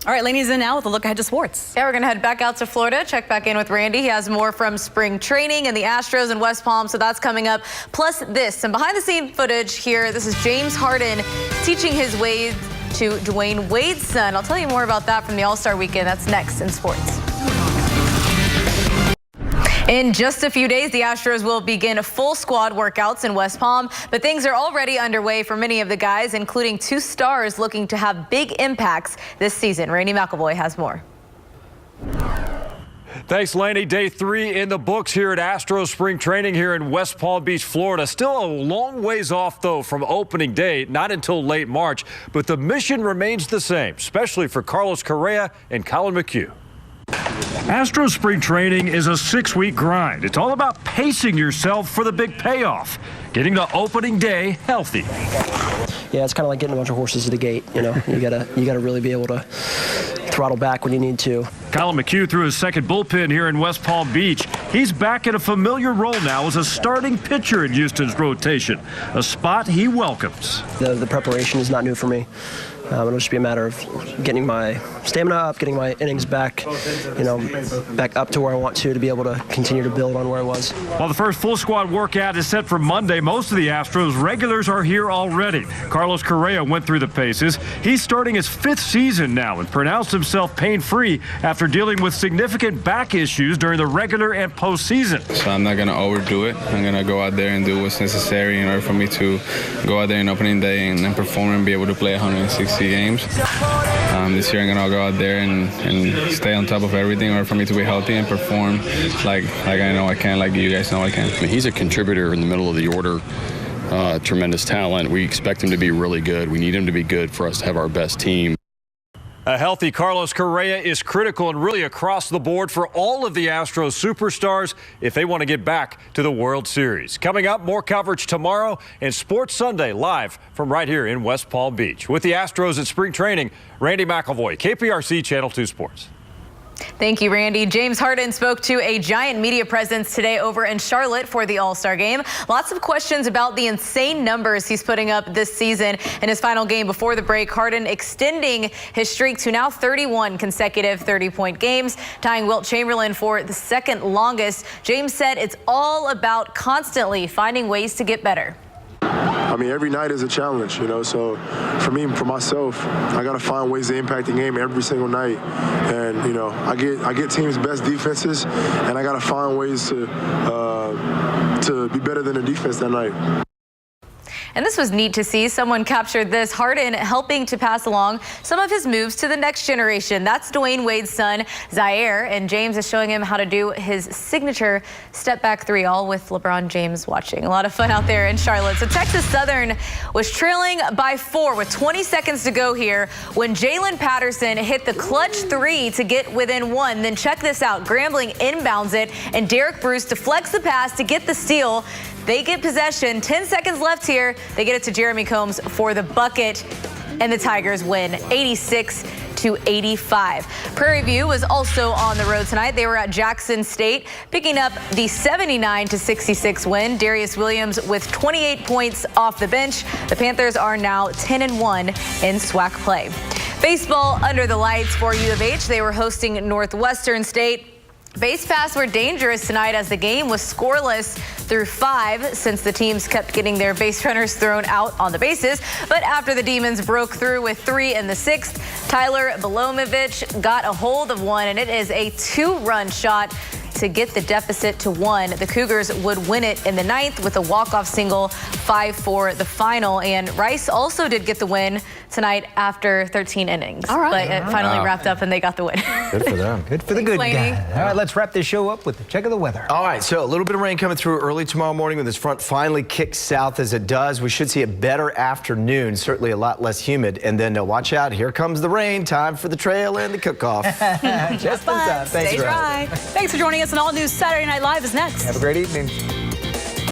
All right, ladies, in now with a look ahead to sports. Yeah, we're going to head back out to Florida, check back in with Randy. He has more from spring training and the Astros in West Palm, so that's coming up. Plus this, some behind-the-scenes footage here. This is James Harden teaching his ways to Dwayne Wade's son. I'll tell you more about that from the All-Star Weekend. That's next in sports. In just a few days, the Astros will begin full squad workouts in West Palm, but things are already underway for many of the guys, including 2 stars looking to have big impacts this season. Randy McElvoy has more. Thanks, Laney. Day 3 in the books here at Astros spring training here in West Palm Beach, Florida. Still a long ways off, though, from opening day, not until late March, but the mission remains the same, especially for Carlos Correa and Collin McHugh. Astros spring training is a 6-week grind. It's all about pacing yourself for the big payoff, getting to opening day healthy. Yeah, it's kind of like getting a bunch of horses to the gate. You know, you gotta really be able to throttle back when you need to. Collin McHugh threw his second bullpen here in West Palm Beach. He's back in a familiar role now as a starting pitcher in Houston's rotation, a spot he welcomes. The preparation is not new for me. It'll just be a matter of getting my stamina up, getting my innings back, back up to where I want to be able to continue to build on where I was. While the first full squad workout is set for Monday, most of the Astros regulars are here already. Carlos Correa went through the paces. He's starting his 5th season now and pronounced himself pain-free after dealing with significant back issues during the regular and postseason. So I'm not going to overdo it. I'm going to go out there and do what's necessary in order for me to go out there in opening day and perform and be able to play 160 games. This year I'm gonna go out there and stay on top of everything in order for me to be healthy and perform like I know I can, like you guys know I can. I mean, he's a contributor in the middle of the order, tremendous talent. We expect him to be really good. We need him to be good for us to have our best team. A healthy Carlos Correa is critical and really across the board for all of the Astros superstars if they want to get back to the World Series. Coming up, more coverage tomorrow and Sports Sunday live from right here in West Palm Beach. With the Astros at spring training, Randy McElvoy, KPRC Channel 2 Sports. Thank you, Randy. James Harden spoke to a giant media presence today over in Charlotte for the All-Star game. Lots of questions about the insane numbers he's putting up this season. In his final game before the break, Harden extending his streak to now 31 consecutive 30-point games, tying Wilt Chamberlain for the 2nd longest. James said it's all about constantly finding ways to get better. I mean, every night is a challenge, so for me, for myself, I got to find ways to impact the game every single night. And, I get teams' best defenses, and I got to find ways to be better than the defense that night. And this was neat to see. Someone captured this. Harden helping to pass along some of his moves to the next generation. That's Dwayne Wade's son, Zaire, and James is showing him how to do his signature step-back 3, all with LeBron James watching. A lot of fun out there in Charlotte. So Texas Southern was trailing by 4 with 20 seconds to go here when Jalen Patterson hit the clutch 3 to get within 1. Then check this out. Grambling inbounds it, and Derek Bruce deflects the pass to get the steal. They get possession. 10 seconds left here. They get it to Jeremy Combs for the bucket, and the Tigers win 86-85. Prairie View was also on the road tonight. They were at Jackson State, picking up the 79-66 win. Darius Williams with 28 points off the bench. The Panthers are now 10-1 in SWAC play. Baseball under the lights for U of H. They were hosting Northwestern State. Base paths were dangerous tonight as the game was scoreless through 5 since the teams kept getting their base runners thrown out on the bases. But after the Demons broke through with 3 in the 6th, Tyler Belomovich got a hold of one, and it is a 2-run shot to get the deficit to 1. The Cougars would win it in the 9th with a walk-off single, 5-4 the final. And Rice also did get the win tonight after 13 innings. All right. But it finally wrapped up and they got the win. Good for them. Good for the good Laney. guy. All right, let's wrap this show up with the check of the weather. All right, so a little bit of rain coming through early tomorrow morning when this front finally kicks south as it does. We should see a better afternoon, certainly a lot less humid. And then watch out, here comes the rain. Time for the trail and the cook-off. Just in time. Thanks, Stay dry. Thanks for joining us. An all-new Saturday Night Live is next. Have a great evening.